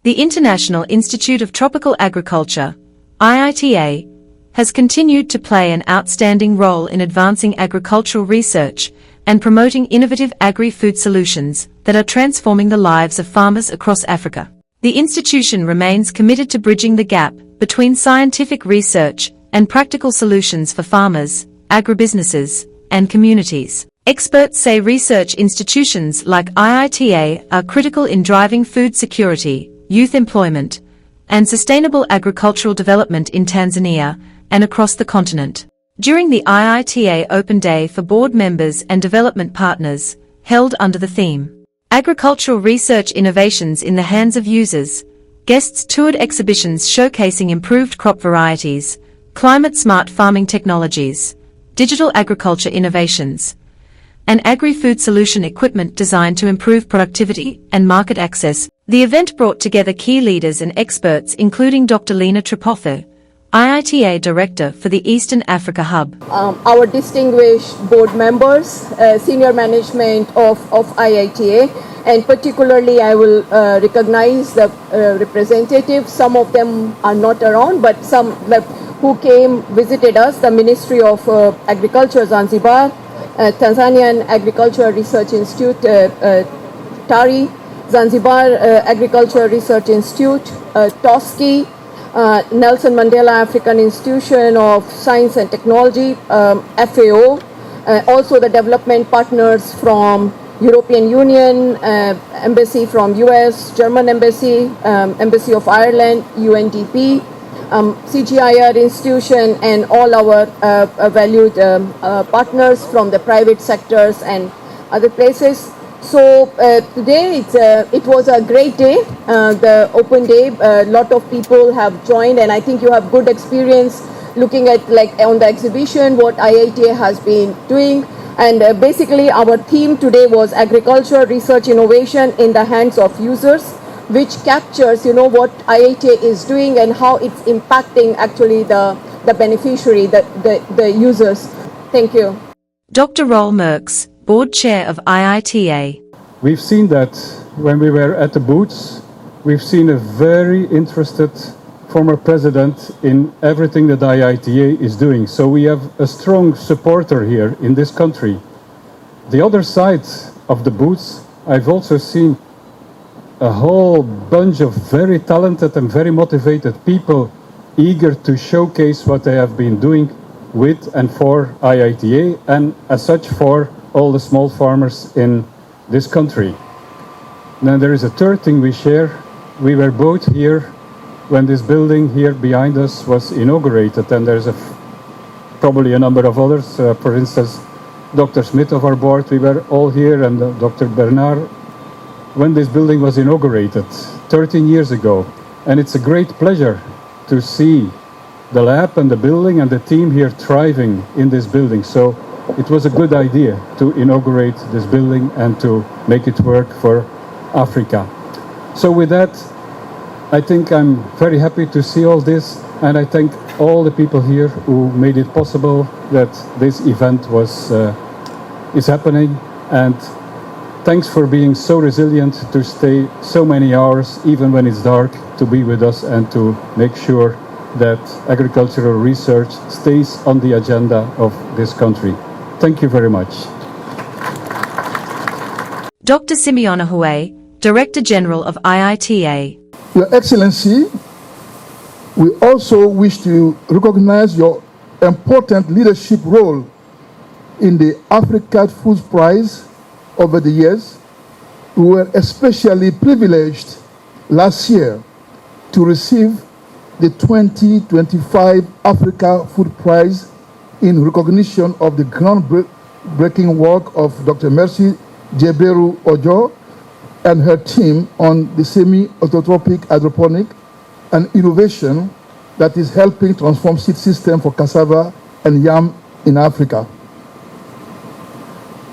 The International Institute of Tropical Agriculture, IITA, has continued to play an outstanding role in advancing agricultural research and promoting innovative agri-food solutions that are transforming the lives of farmers across Africa. The institution remains committed to bridging the gap between scientific research and practical solutions for farmers, agribusinesses, and communities. Experts say research institutions like IITA are critical in driving food security, youth employment, and sustainable agricultural development in Tanzania and across the continent. During the IITA Open Day for board members and development partners, held under the theme, Agricultural Research Innovations in the Hands of Users, guests toured exhibitions showcasing improved crop varieties, climate-smart farming technologies, digital agriculture innovations, and agri-food solution equipment designed to improve productivity and market access. The event brought together key leaders and experts including Dr. Lena Tripotho, IITA Director for the Eastern Africa Hub. Our distinguished board members, senior management of IITA, and particularly I will recognize the representatives. Some of them are not around, but some who visited us, the Ministry of Agriculture Zanzibar, Tanzanian Agricultural Research Institute, TARI, Zanzibar Agricultural Research Institute, TOSCI, Nelson Mandela African Institution of Science and Technology, FAO, also the development partners from European Union, Embassy from US, German Embassy, Embassy of Ireland, UNDP, CGIAR institution, and all our valued partners from the private sectors and other places. So today it was a great day, the open day. A lot of people have joined, and I think you have good experience looking at on the exhibition what IITA has been doing. And basically our theme today was agriculture, research, innovation in the hands of users, which captures, what IITA is doing and how it's impacting actually the beneficiary, the users. Thank you. Dr. Roel Merks, Board Chair of IITA. We've seen that when we were at the booths. We've seen a very interested former president in everything that IITA is doing. So we have a strong supporter here in this country. The other side of the booths, I've also seen a whole bunch of very talented and very motivated people eager to showcase what they have been doing with and for IITA, and as such for all the small farmers in this country. Now there is a third thing we share. We were both here when this building here behind us was inaugurated, and there's probably a number of others. For instance, Dr. Smith of our board, we were all here, and Dr. Bernard, when this building was inaugurated 13 years ago. And it's a great pleasure to see the lab and the building and the team here thriving in this building. So it was a good idea to inaugurate this building and to make it work for Africa. So with that, I think I'm very happy to see all this, and I thank all the people here who made it possible that this event is happening. And thanks for being so resilient to stay so many hours, even when it's dark, to be with us and to make sure that agricultural research stays on the agenda of this country. Thank you very much. Dr. Simeona Hue, Director General of IITA. Your Excellency, we also wish to recognize your important leadership role in the Africa Food Prize over the years. We were especially privileged last year to receive the 2025 Africa Food Prize in recognition of the groundbreaking work of Dr. Mercy Jeberu Ojo and her team on the semi-autotropic hydroponic, an innovation that is helping transform seed system for cassava and yam in Africa.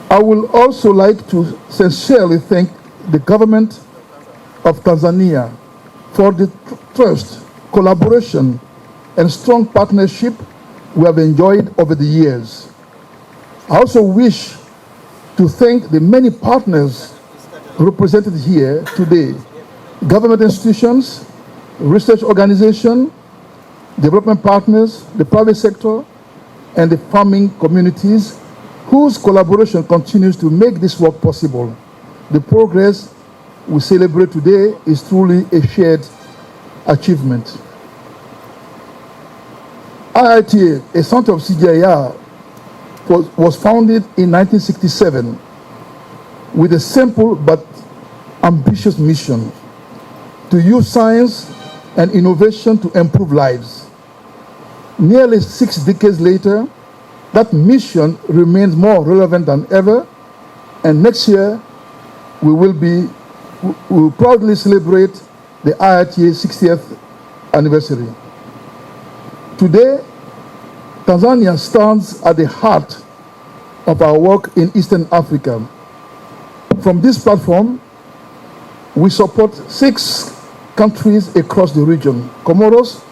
I would also like to sincerely thank the government of Tanzania for the trust, collaboration, and strong partnership we have enjoyed over the years. I also wish to thank the many partners represented here today government institutions, research organizations, development partners, the private sector, and the farming communities whose collaboration continues to make this work possible. The progress we celebrate today is truly a shared achievement. Iita, a center of CGIAR, was founded in 1967 with a simple but ambitious mission to use science and innovation to improve lives. Nearly 6 decades later, that mission remains more relevant than ever, and next year we will proudly celebrate the Iita 60th anniversary. Today, Tanzania stands at the heart of our work in Eastern Africa. From this platform, we support 6 countries across the region: Comoros,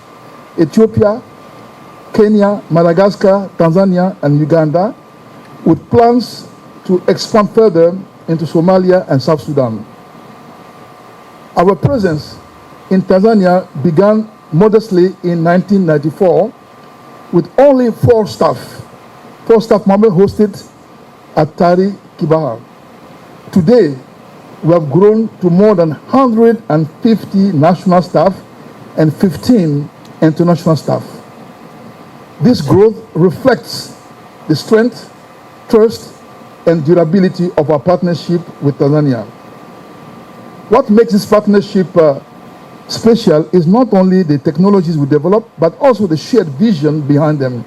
Ethiopia, Kenya, Madagascar, Tanzania, and Uganda, with plans to expand further into Somalia and South Sudan. Our presence in Tanzania began modestly in 1994 with only 4 staff members hosted at Tari Kibaha. Today, we have grown to more than 150 national staff and 15 international staff. This growth reflects the strength, trust, and durability of our partnership with Tanzania. What makes this partnership special is not only the technologies we develop, but also the shared vision behind them.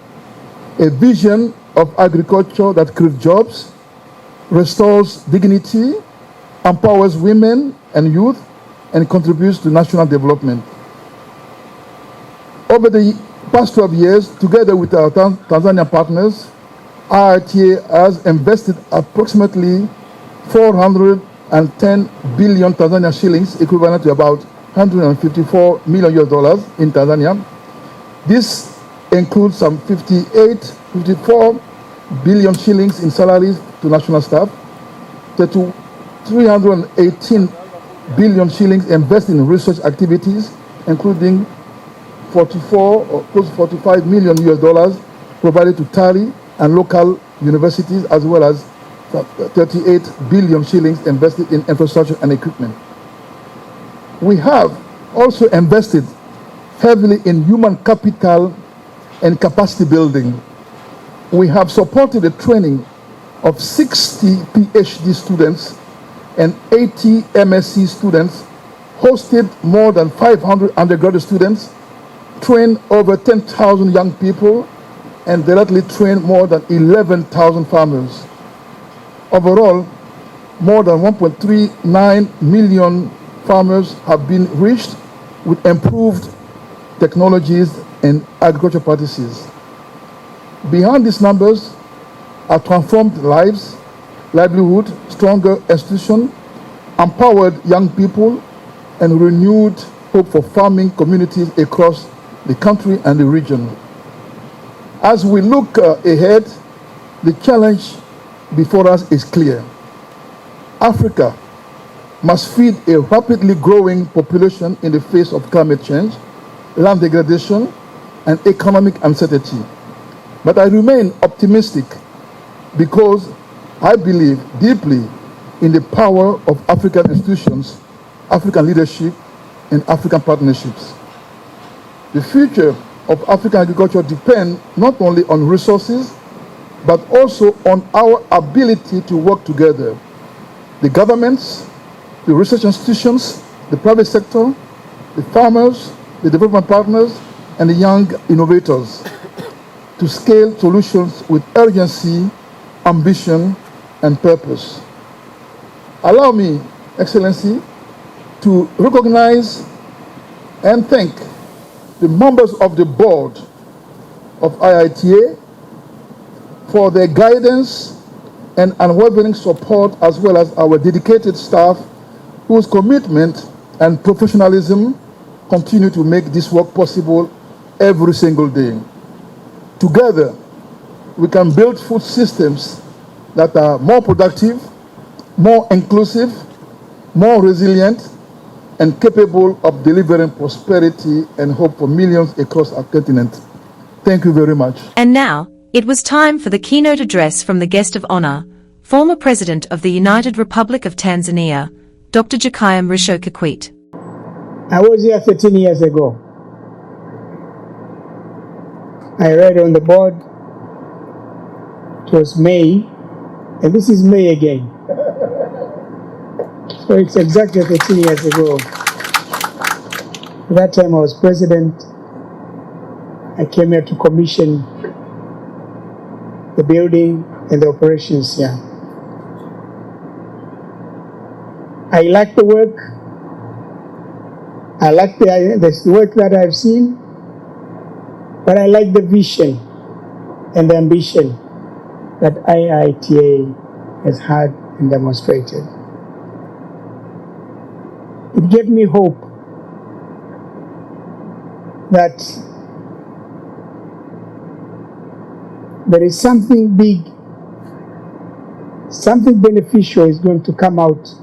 A vision of agriculture that creates jobs, restores dignity, empowers women and youth, and contributes to national development. Over the past 12 years, together with our Tanzanian partners, Iita has invested approximately 410 billion Tanzania shillings, equivalent to about $154 million in Tanzania. This includes some 54 billion shillings in salaries to national staff, 318 billion shillings invested in research activities, including 44 or close to $45 million provided to TARI and local universities, as well as 38 billion shillings invested in infrastructure and equipment. We have also invested heavily in human capital and capacity building. We have supported the training of 60 PhD students and 80 MSc students, hosted more than 500 undergraduate students, trained over 10,000 young people, and directly trained more than 11,000 farmers. Overall, more than 1.39 million farmers have been reached with improved technologies and agriculture practices. Behind these numbers are transformed lives, livelihood, stronger institutions, empowered young people, and renewed hope for farming communities across the country and the region. As we look ahead, the challenge before us is clear. Africa must feed a rapidly growing population in the face of climate change, land degradation, and economic uncertainty. But I remain optimistic because I believe deeply in the power of African institutions, African leadership, and African partnerships. The future of African agriculture depends not only on resources, but also on our ability to work together. The governments, the research institutions, the private sector, the farmers, the development partners, and the young innovators to scale solutions with urgency, ambition, and purpose. Allow me, Excellency, to recognize and thank the members of the board of Iita for their guidance and unwavering support, as well as our dedicated staff whose commitment and professionalism continue to make this work possible every single day. Together, we can build food systems that are more productive, more inclusive, more resilient, and capable of delivering prosperity and hope for millions across our continent. Thank you very much. And now, it was time for the keynote address from the guest of honor, former President of the United Republic of Tanzania, Dr. Jakaya Mrisho Kikwete. I was here 13 years ago. I read on the board, it was May, and this is May again. So it's exactly 13 years ago. At that time I was president. I came here to commission the building and the operations here. I like the work. I like the work that I've seen, but I like the vision and the ambition that IITA has had and demonstrated. It gave me hope that there is something big, something beneficial is going to come out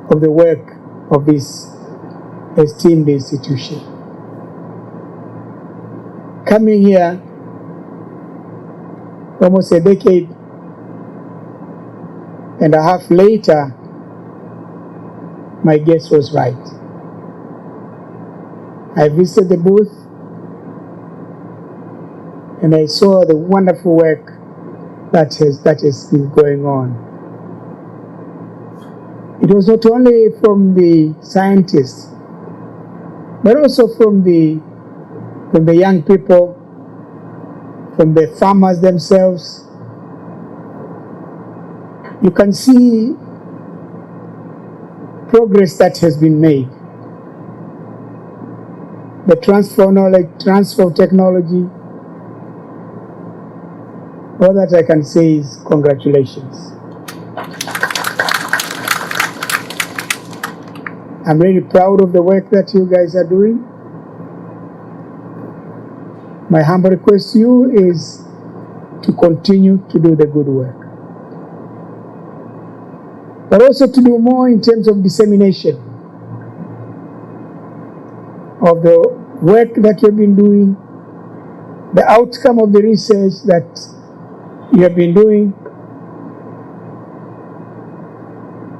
of the work of this esteemed institution. Coming here almost a decade and a half later, my guess was right. I visited the booth and I saw the wonderful work that has been going on. It was not only from the scientists, but also from the young people, from the farmers themselves. You can see progress that has been made. The transfer of knowledge, transfer of technology. All that I can say is congratulations. I'm really proud of the work that you guys are doing. My humble request to you is to continue to do the good work, but also to do more in terms of dissemination of the work that you've been doing, the outcome of the research that you have been doing.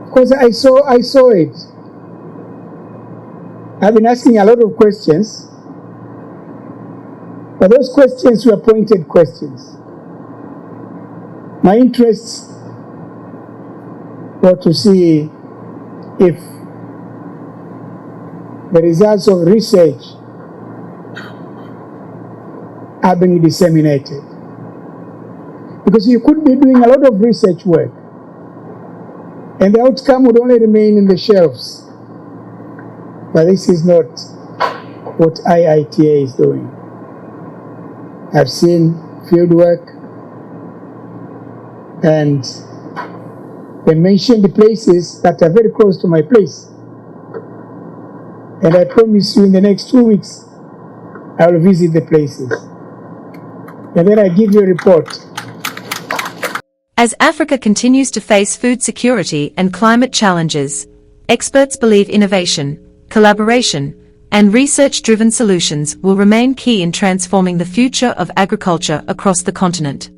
Because I saw it. I've been asking a lot of questions, but those questions were pointed questions. My interests were to see if the results of research are being disseminated. Because you could be doing a lot of research work, and the outcome would only remain in the shelves. But this is not what IITA is doing. I've seen field work, and they mentioned the places that are very close to my place. And I promise you in the next 2 weeks, I will visit the places. And then I give you a report. As Africa continues to face food security and climate challenges, experts believe innovation, collaboration, and research-driven solutions will remain key in transforming the future of agriculture across the continent.